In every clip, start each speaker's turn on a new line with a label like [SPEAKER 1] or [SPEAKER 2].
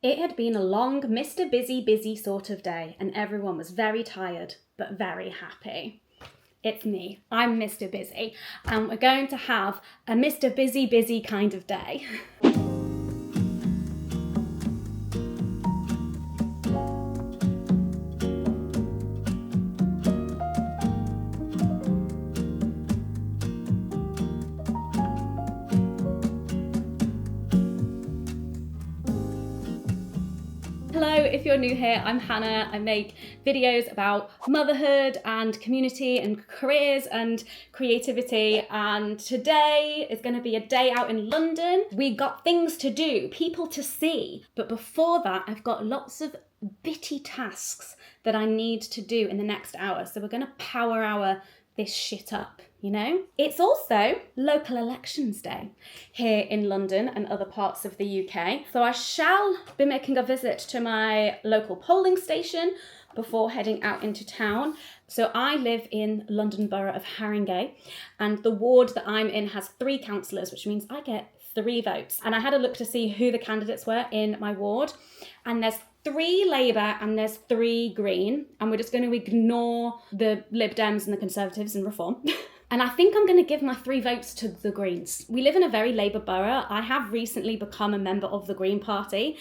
[SPEAKER 1] It had been a long, Mr. Busy sort of day, and everyone was very tired, but very happy. It's me, I'm Mr. Busy, and we're going to have a Mr. Busy kind of day. Hello, if you're new here, I'm Hannah. I make videos about motherhood and community and careers and creativity, and today is going to be a day out in London. We got things to do, people to see, but before that I've got lots of bitty tasks that I need to do in the next hour, so we're going to power hour this shit up, you know? It's also local elections day here in London and other parts of the UK. So I shall be making a visit to my local polling station before heading out into town. So I live in London Borough of Haringey, and the ward that I'm in has 3 councillors, which means I get 3 votes. And I had a look to see who the candidates were in my ward, and there's 3 Labour and there's 3 Green, and we're just going to ignore the Lib Dems and the Conservatives and Reform. And I think I'm going to give my 3 votes to the Greens. We live in a very Labour borough. I have recently become a member of the Green Party,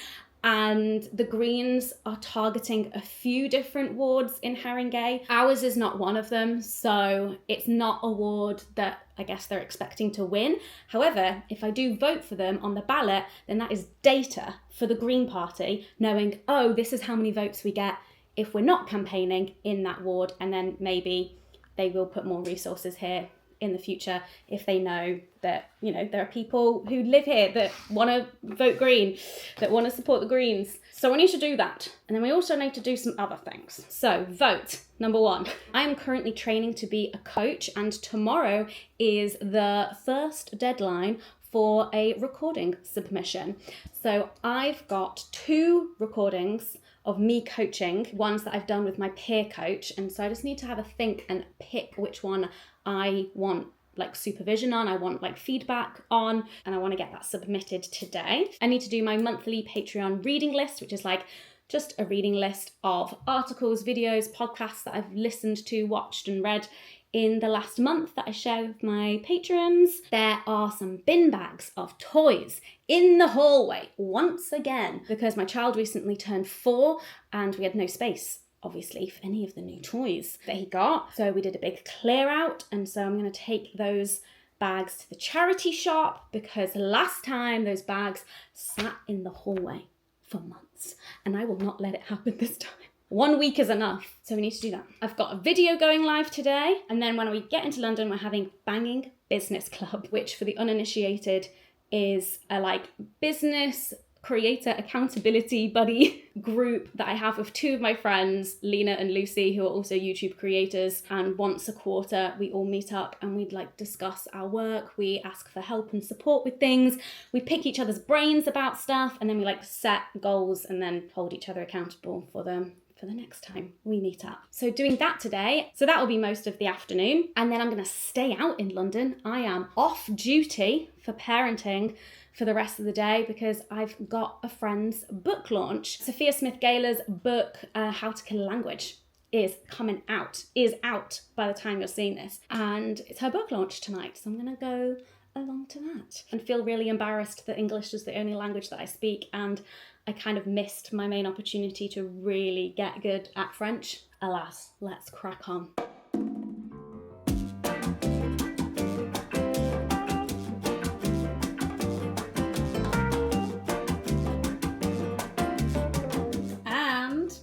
[SPEAKER 1] and the Greens are targeting a few different wards in Haringey. Ours is not one of them, so it's not a ward that I guess they're expecting to win. However, if I do vote for them on the ballot, then that is data for the Green Party, knowing, oh, this is how many votes we get if we're not campaigning in that ward, and then maybe they will put more resources here in the future if they know that, you know, there are people who live here that want to vote Green, that want to support the Greens. So we need to do that. And then we also need to do some other things. So vote, number 1. I am currently training to be a coach, and tomorrow is the first deadline for a recording submission. So I've got 2 recordings of me coaching, ones that I've done with my peer coach. And so I just need to have a think and pick which one I want like supervision on, I want like feedback on, and I want to get that submitted today. I need to do my monthly Patreon reading list, which is like just a reading list of articles, videos, podcasts that I've listened to, watched and read in the last month that I share with my patrons. There are some bin bags of toys in the hallway once again, because my child recently turned 4 and we had no space, obviously, for any of the new toys that he got. So we did a big clear out, and so I'm going to take those bags to the charity shop, because last time those bags sat in the hallway for months, and I will not let it happen this time. 1 week is enough, so we need to do that. I've got a video going live today, and then when we get into London, we're having Banging Business Club, which for the uninitiated is a like business creator accountability buddy group that I have with 2 of my friends, Leena and Lucy, who are also YouTube creators. And once a quarter, we all meet up and we'd like discuss our work. We ask for help and support with things. We pick each other's brains about stuff, and then we like set goals and then hold each other accountable for them for the next time we meet up. So doing that today. So that will be most of the afternoon. And then I'm going to stay out in London. I am off duty for parenting for the rest of the day because I've got a friend's book launch. Sophia Smith Gaylor's book, How to Kill a Language, is out by the time you're seeing this. And it's her book launch tonight. So I'm going to go along to that and feel really embarrassed that English is the only language that I speak, and I kind of missed my main opportunity to really get good at French. Alas, let's crack on. And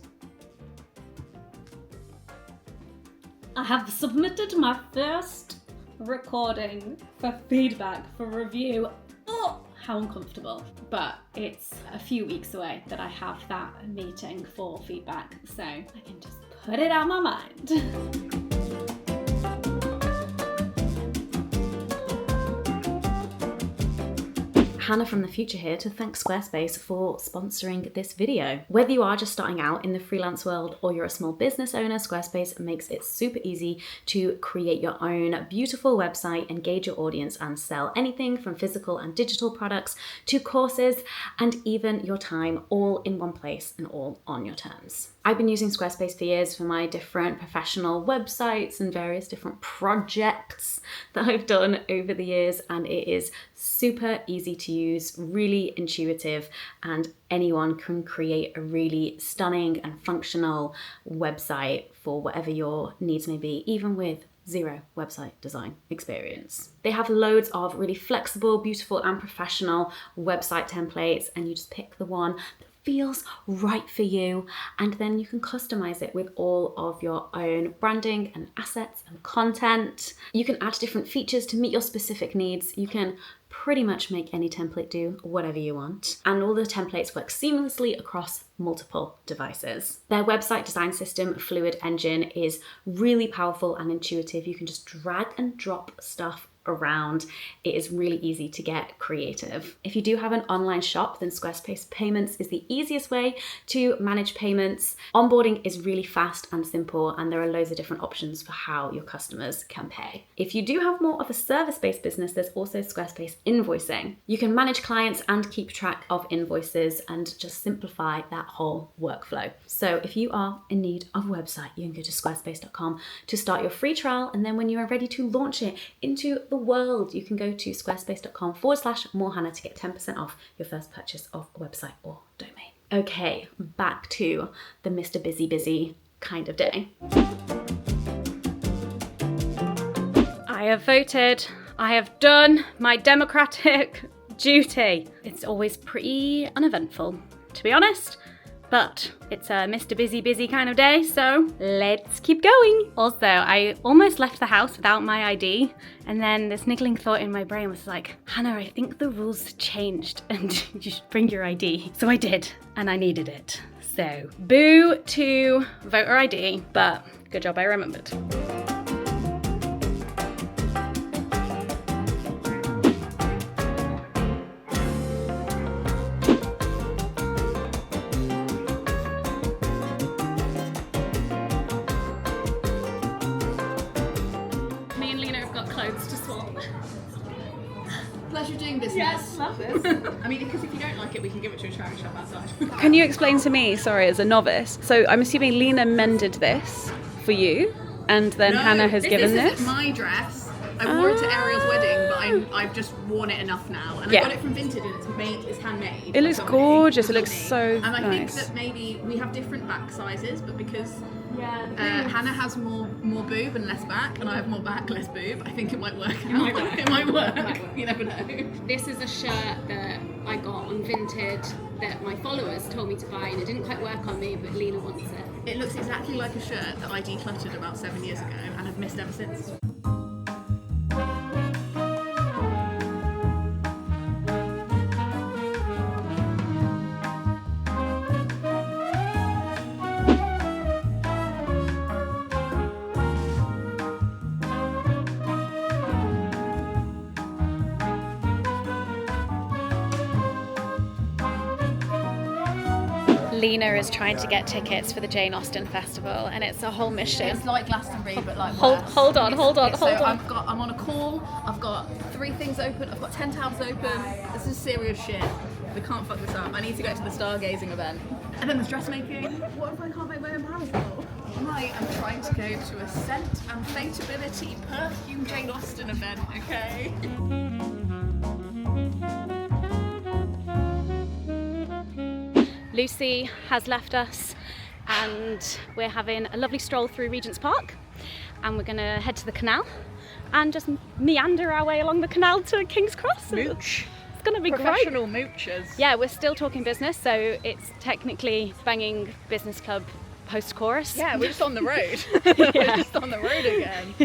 [SPEAKER 1] I have submitted my first recording for feedback, for review. Oh, how uncomfortable. But it's a few weeks away that I have that meeting for feedback, so I can just put it out of my mind.
[SPEAKER 2] Hannah from the future here to thank Squarespace for sponsoring this video. Whether you are just starting out in the freelance world or you're a small business owner, Squarespace makes it super easy to create your own beautiful website, engage your audience, and sell anything from physical and digital products to courses and even your time, all in one place and all on your terms. I've been using Squarespace for years for my different professional websites and various different projects that I've done over the years, and it is super easy to use, really intuitive, and anyone can create a really stunning and functional website for whatever your needs may be, even with zero website design experience. They have loads of really flexible, beautiful, and professional website templates, and you just pick the one that feels right for you, and then you can customize it with all of your own branding and assets and content. You can add different features to meet your specific needs. You can pretty much make any template do whatever you want, and all the templates work seamlessly across multiple devices. Their website design system, Fluid Engine, is really powerful and intuitive. You can just drag and drop stuff around. It is really easy to get creative. If you do have an online shop, then Squarespace Payments is the easiest way to manage payments. Onboarding is really fast and simple, and there are loads of different options for how your customers can pay. If you do have more of a service-based business, there's also Squarespace Invoicing. You can manage clients and keep track of invoices and just simplify that whole workflow. So if you are in need of a website, you can go to squarespace.com to start your free trial, and then when you are ready to launch it into the world, you can go to squarespace.com/morehannah to get 10% off your first purchase of a website or domain. Okay, back to the Mr. Busy kind of day.
[SPEAKER 1] I have voted. I have done my democratic duty. It's always pretty uneventful, to be honest. But it's a Mr. Busy kind of day, so let's keep going. Also, I almost left the house without my ID, and then this niggling thought in my brain was like, Hannah, I think the rules changed and you should bring your ID. So I did, and I needed it. So boo to voter ID, but good job I remembered.
[SPEAKER 3] Pleasure doing business.
[SPEAKER 1] Yes, love this.
[SPEAKER 3] I mean, because if you don't like it, we can give it to a charity shop outside.
[SPEAKER 4] Can you explain to me, sorry, as a novice, so I'm assuming Leena mended this for you, and then Hannah has given this?
[SPEAKER 3] This isn't my dress. I wore it to Ariel's wedding, but I've just worn it enough now. And I got it from Vinted, and it's handmade.
[SPEAKER 4] It looks gorgeous, it looks so nice.
[SPEAKER 3] And I think that maybe we have different back sizes, but because Hannah has more boob and less back, and I have more back, less boob, I think it might work out. It might work. You never know.
[SPEAKER 1] This is a shirt that I got on Vinted that my followers told me to buy, and it didn't quite work on me, but Leena wants it.
[SPEAKER 3] It looks exactly like a shirt that I decluttered about 7 years ago and have missed ever since.
[SPEAKER 1] Leena is trying to get tickets for the Jane Austen Festival, and it's a whole mission.
[SPEAKER 3] It's like Glastonbury, but like
[SPEAKER 1] hold on.
[SPEAKER 3] I'm on a call. I've got 3 things open. I've got 10 tabs open. This is serious shit. We can't fuck this up. I need to go to the stargazing event. And then there's dressmaking. What if I can't make my own parasol? I am trying to go to a scent and fatability perfume Jane Austen event, okay?
[SPEAKER 1] Lucy has left us, and we're having a lovely stroll through Regent's Park, and we're gonna head to the canal and just meander our way along the canal to King's Cross.
[SPEAKER 3] Mooch.
[SPEAKER 1] It's gonna be
[SPEAKER 3] Professional
[SPEAKER 1] great.
[SPEAKER 3] moochers.
[SPEAKER 1] Yeah, we're still talking business, so it's technically Banging Business Club post-chorus.
[SPEAKER 3] Yeah, we're just on the road. We're just on the road again.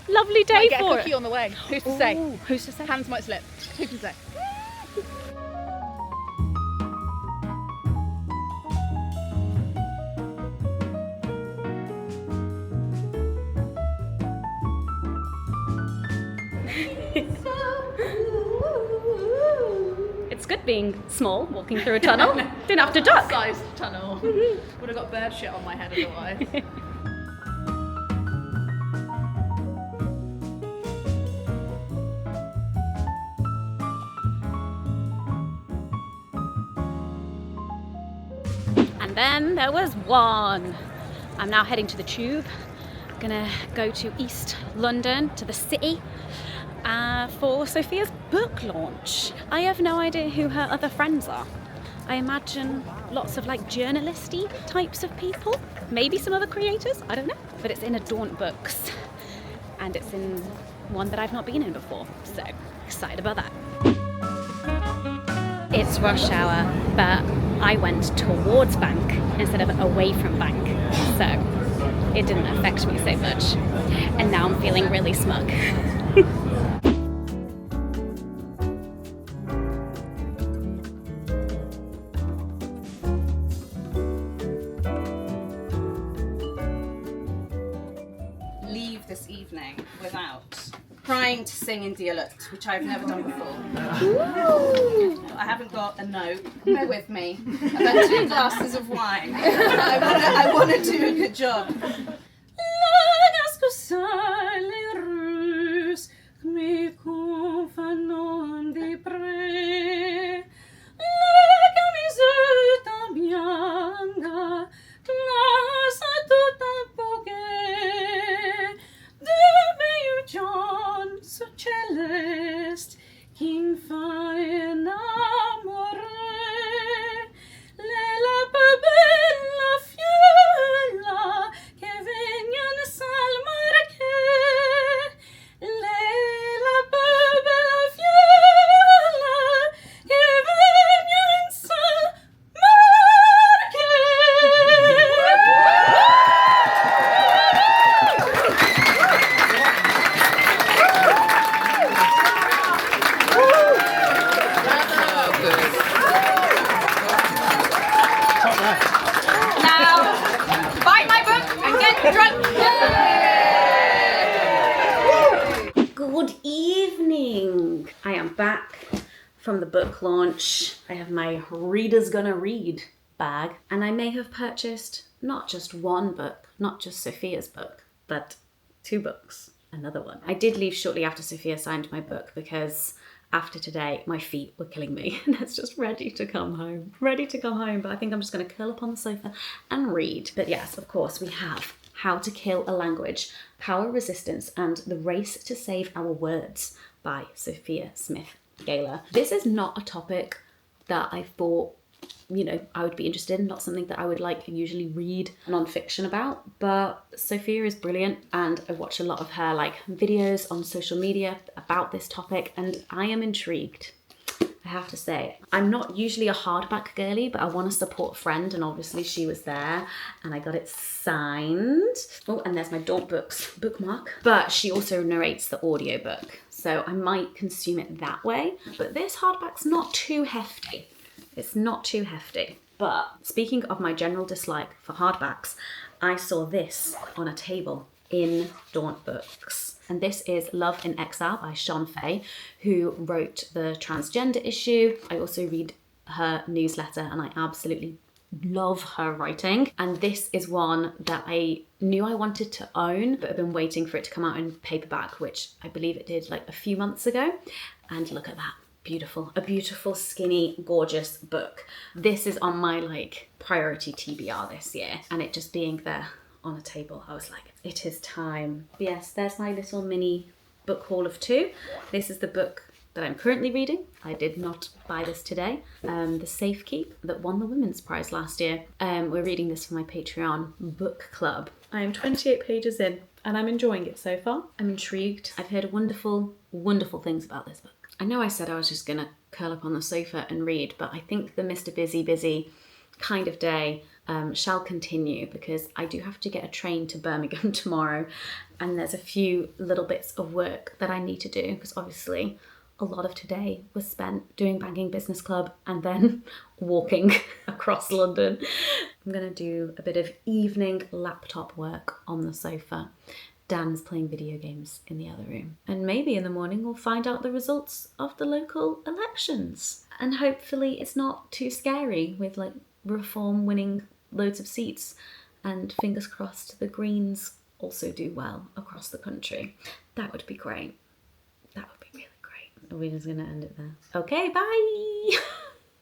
[SPEAKER 1] Lovely day
[SPEAKER 3] Might get
[SPEAKER 1] for
[SPEAKER 3] a cookie
[SPEAKER 1] it.
[SPEAKER 3] on the way. Who's to say?
[SPEAKER 1] Ooh, who's to say?
[SPEAKER 3] Hands might slip. Who can say?
[SPEAKER 4] being small, walking through a tunnel. Didn't have to duck.
[SPEAKER 3] Sized tunnel. Would have got bird shit on my head otherwise.
[SPEAKER 4] And then there was one. I'm now heading to the Tube. Gonna go to East London, to the city, for Sophia's book launch. I have no idea who her other friends are. I imagine lots of like journalisty types of people, maybe some other creators, I don't know. But it's in a Daunt Books, and it's in one that I've not been in before, so excited about that. It's rush hour, but I went towards bank instead of away from bank, so it didn't affect me so much. And now I'm feeling really smug.
[SPEAKER 5] Leave this evening without trying to sing in dialect, which I've never done before. I haven't got a note. Bear with me. I've had 2 glasses of wine. I want to do a good job. Celeste, King Fine Amore, la bella fiula che vegnan salmarche, la bella fiula che vegnan
[SPEAKER 2] Good evening. I am back from the book launch. I have my Reader's Gonna Read bag, and I may have purchased not just one book, not just Sophia's book, but 2 books, another one. I did leave shortly after Sophia signed my book because after today, my feet were killing me and it's just ready to come home. Ready to come home, but I think I'm just gonna curl up on the sofa and read. But yes, of course, we have How to Kill a Language, Power, Resistance, and the Race to Save Our Words by Sophia Smith Gaylor. This is not a topic that I thought, you know, I would be interested in, not something that I would like usually read non-fiction about, but Sophia is brilliant and I watch a lot of her like videos on social media about this topic and I am intrigued. I have to say, I'm not usually a hardback girly, but I want to support a friend and obviously she was there and I got it signed. Oh, and there's my Daunt Books bookmark. But she also narrates the audiobook, so I might consume it that way. But this hardback's not too hefty. It's not too hefty. But speaking of my general dislike for hardbacks, I saw this on a table in Daunt Books. And this is Love in Exile by Sean Fay, who wrote the transgender issue. I also read her newsletter and I absolutely love her writing. And this is one that I knew I wanted to own, but I've been waiting for it to come out in paperback, which I believe it did like a few months ago. And look at that. Beautiful, a beautiful, skinny, gorgeous book. This is on my like priority TBR this year, and it just being there on a table, I was like, it is time. Yes, there's my little mini book haul of 2. This is the book that I'm currently reading. I did not buy this today. The Safe Keep that won the Women's Prize last year. We're reading this for my Patreon book club. I am 28 pages in and I'm enjoying it so far. I'm intrigued. I've heard wonderful, wonderful things about this book. I know I said I was just gonna curl up on the sofa and read, but I think the Mr. Busy kind of day shall continue because I do have to get a train to Birmingham tomorrow and there's a few little bits of work that I need to do because obviously a lot of today was spent doing Banking Business Club and then walking across London. I'm gonna do a bit of evening laptop work on the sofa Dan's playing video games in the other room. And maybe in the morning we'll find out the results of the local elections. And hopefully it's not too scary with like Reform winning loads of seats, and fingers crossed the Greens also do well across the country. That would be great. That would be really great. We're just gonna end it there. Okay, bye!